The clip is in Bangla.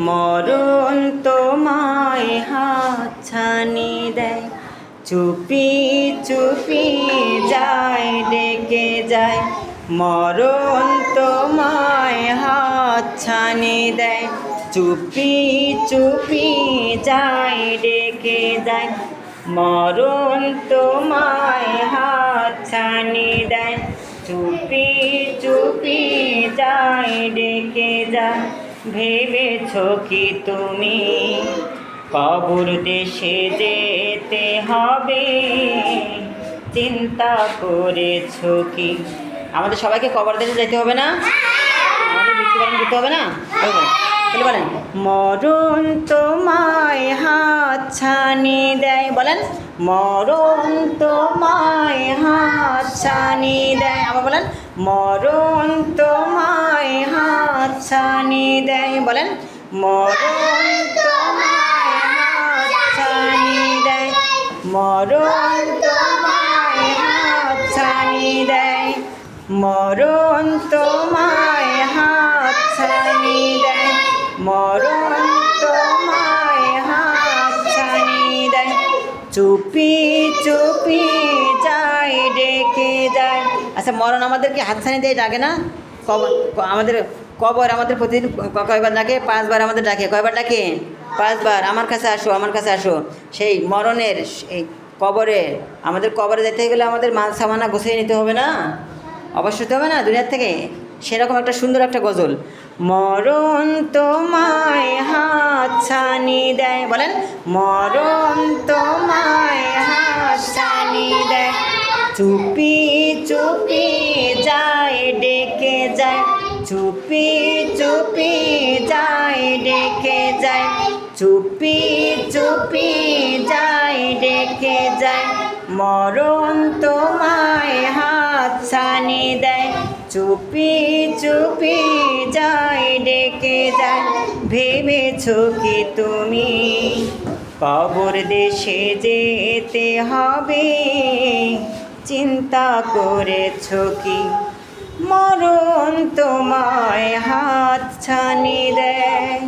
মরণ তোমায় হাতছানি দেয়, চুপি চুপি যায় ডেকে যায়। মরণ তোমায় হাতছানি দেয়, চুপি চুপি যায় ডেকে যায়। মরণ তোমায় হাতছানি দেয়, চুপি চুপি যায় ডেকে যায়। ভেবেছো কি তুমি কবর দেশে যেতে হবে, চিন্তা করেছো কি? আমাদের সবাইকে কবর দেশে যেতে হবে না? আমাদের মৃত্যুবরণ করতে হবে না? তাহলে বলেন, মরণ তোমায় হাতছানি দেয়, বলেন মরণ তোমায় হাতছানি দেয়। আবার বলেন, মরণ তোমায় হাতছানি দেয়। বলেন, মরণ তোমায় হাতছানি দেয়, মরণ তোমায় হাতছানি দেয়, মরণ তোমায় হাতছানি দেয়, মরণ তোমায় হাতছানি দেয়। চুপি চুপি যায় ডেকে যায়। আচ্ছা, মরণ আমাদেরকে হাতছানি দিয়ে ডাকে না? কবর আমাদের প্রতিদিন কয়বার ডাকে? 5 বার আমাদের ডাকে। কয়বার ডাকে? 5 বার। আমার কাছে আসো, আমার কাছে আসো। সেই মরণের এই কবরে, আমাদের কবরে যেতে গেলে আমাদের মাল সামানা গুছিয়ে নিতে হবে না? অবশ্যই হবে না দুনিয়ার থেকে? সেরকম একটা সুন্দর একটা গজল, মরণ তোমায় হাতছানি দেয়। বলেন, মরণ তোমায় হাতছানি দেয়, চুপি চুপি যায় ডেকে যায়, চুপি চুপি যায় ডেকে যায়, চুপি চুপি যায় ডেকে যায়। মরণ তোমায় হাতছানি দেয়, চুপি চুপি যায় ডেকে যায়। ভেবেছো কি তুমি কবর দেশে যেতে হবে, চিন্তা করেছো কি? মরণ তোমায় হাতছানি দেয়।